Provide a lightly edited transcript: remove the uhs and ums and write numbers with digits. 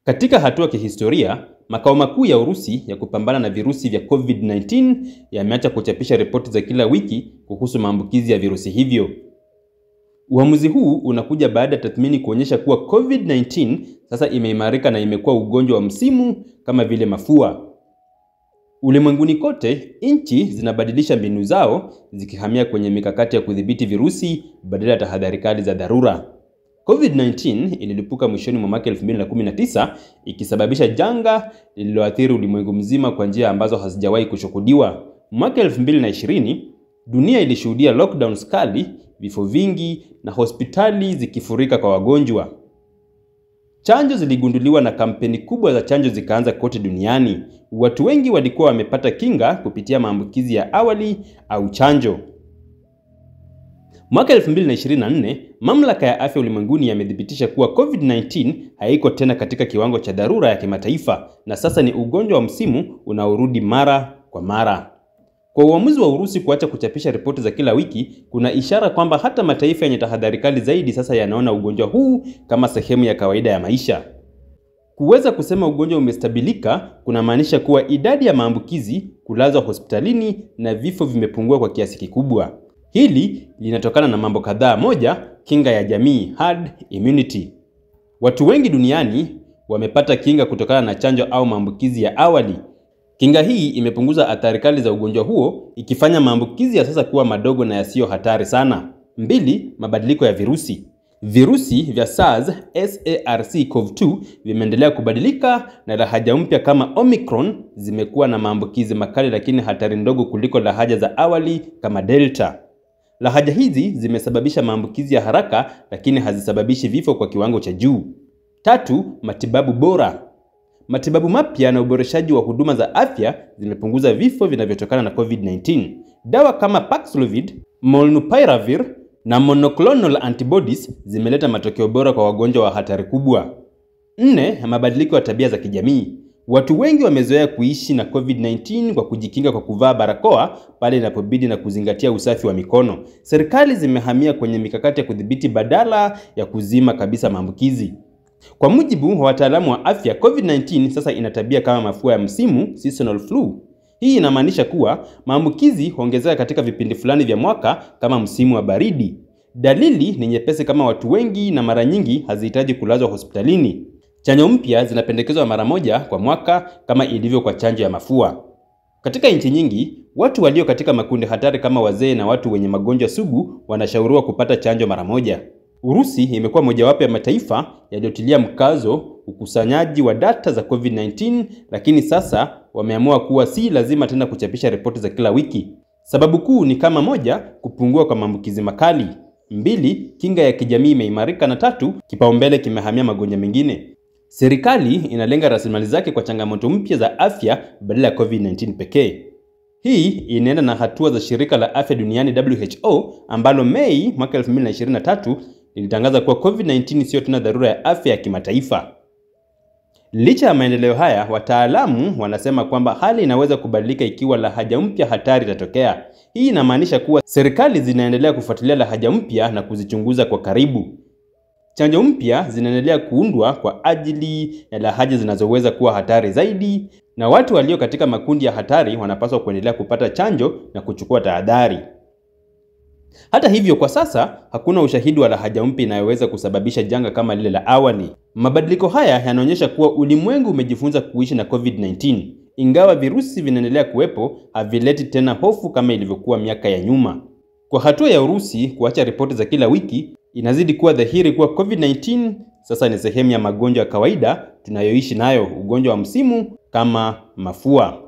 Katika hatua kihistoria, makao makuu ya Urusi ya kupambana na virusi vya COVID-19 yameacha kuchapisha ripoti za kila wiki kuhusu maambukizi ya virusi hivyo. Uamuzi huu unakuja baada ya tathmini kuonyesha kuwa COVID-19 sasa imeimarika na imekuwa ugonjwa wa msimu kama vile mafua. Ulimwenguni kote, nchi zinabadilisha mbinu zao zikihamia kwenye mikakati ya kudhibiti virusi badala ya tahadhari kali za dharura. COVID-19 ililipuka mwishoni mwa mwaka 2019 ikisababisha janga lililoathiri ulimwengu mzima kwa njia ambazo hazijawahi kushuhudiwa. Mwaka 2020 dunia ilishuhudia lockdowns kali, vifo vingi na hospitali zikifurika kwa wagonjwa. Chanjo ziligunduliwa na kampeni kubwa za chanjo zikaanza kote duniani. Watu wengi walikuwa wamepata kinga kupitia maambukizi ya awali au chanjo. Mwaka 2024, mamlaka ya afya ulimwenguni yamethibitisha kuwa COVID-19 haiko tena katika kiwango cha dharura ya kimataifa na sasa ni ugonjwa wa msimu unaorudi mara kwa mara. Kwa uamuzi wa Urusi kuacha kuchapisha ripoti za kila wiki, kuna ishara kwamba hata mataifa yenye tahadhari kali zaidi sasa yanaona ugonjwa huu kama sehemu ya kawaida ya maisha. Kuweza kusema ugonjwa umestabilika kunamaanisha kuwa idadi ya maambukizi, kulazwa hospitalini na vifo vimepungua kwa kiasi kikubwa. Hili linatokana na mambo kadhaa. Moja, kinga ya jamii, herd immunity. Watu wengi duniani wamepata kinga kutokana na chanjo au maambukizi ya awali. Kinga hii imepunguza athari kali za ugonjwa huo, ikifanya maambukizi ya sasa kuwa madogo na yasiyo hatari sana. Mbili, mabadiliko ya virusi. Virusi vya SARS, SARS-CoV-2 vimeendelea kubadilika na lahaja mpya kama Omicron zimekuwa na maambukizi makali lakini hatari ndogo kuliko lahaja za awali kama Delta. Lahaja hizi zimesababisha maambukizi ya haraka lakini hazisababishi vifo kwa kiwango cha juu. Tatu, matibabu bora. Matibabu mapya na uboreshaji wa huduma za afya zimepunguza vifo vinavyotokana na COVID-19. Dawa kama Paxlovid, Molnupiravir na monoclonal antibodies zimeleta matokeo bora kwa wagonjwa wa hatari kubwa. 4, mabadiliko ya tabia za kijamii. Watu wengi wamezoea kuishi na COVID-19 kwa kujikinga kwa kuvaa barakoa pale inapobidi na kuzingatia usafi wa mikono. Serikali zimehamia kwenye mikakati ya kudhibiti badala ya kuzima kabisa maambukizi. Kwa mujibu wa wataalamu wa afya, COVID-19 sasa ina tabia kama mafua ya msimu, seasonal flu. Hii inamaanisha kuwa maambukizi huongezeka katika vipindi fulani vya mwaka kama msimu wa baridi. Dalili ni nyepesi kama watu wengi na mara nyingi hazihitaji kulazwa hospitalini. Chanjo mpya zinapendekezwa mara moja kwa mwaka kama ilivyo kwa chanjo ya mafua. Katika nchi nyingi, watu walio katika makundi hatari kama wazee na watu wenye magonjwa sugu wanashauriwa kupata chanjo mara moja. Urusi imekuwa mojawapo ya mataifa yaliyotilia mkazo ukusanyaji wa data za COVID-19, lakini sasa wameamua kuwa si lazima tena kuchapisha ripoti za kila wiki. Sababu kuu ni kama moja, kupungua kwa maambukizi makali. 2, kinga ya kijamii imeimarika na 3, kipaumbele kimehamia magonjwa mengine. Serikali inalenga rasilimali zake kwa changamoto mpya za afya badala ya COVID-19 pekee. Hii inaenda na hatua za shirika la afya duniani WHO ambalo Mei mwaka 2023 lilitangaza kuwa COVID-19 sio tena dharura ya afya ya kimataifa. Licha ya maendeleo haya, wataalamu wanasema kwamba hali inaweza kubadilika ikiwa lahaja mpya hatari itatokea. Hii inamaanisha kuwa serikali zinaendelea kufuatilia lahaja mpya na kuzichunguza kwa karibu. Chanjo mpya zinaendelea kuundwa kwa ajili ya lahaja zinazoweza kuwa hatari zaidi, na watu walio katika makundi ya hatari wanapaswa kuendelea kupata chanjo na kuchukua tahadhari. Hata hivyo, kwa sasa hakuna ushahidi wa lahaja mpya inayoweza kusababisha janga kama lile la awali. Mabadiliko haya yanaonyesha kuwa ulimwengu umejifunza kuishi na COVID-19. Ingawa virusi vinaendelea kuwepo, havileti tena hofu kama ilivyokuwa miaka ya nyuma. Kwa hatua ya Urusi kuacha ripoti za kila wiki, inazidi kuwa dhahiri kuwa COVID-19 sasa ni sehemu ya magonjwa ya kawaida tunayoishi nayo, ugonjwa wa msimu kama mafua.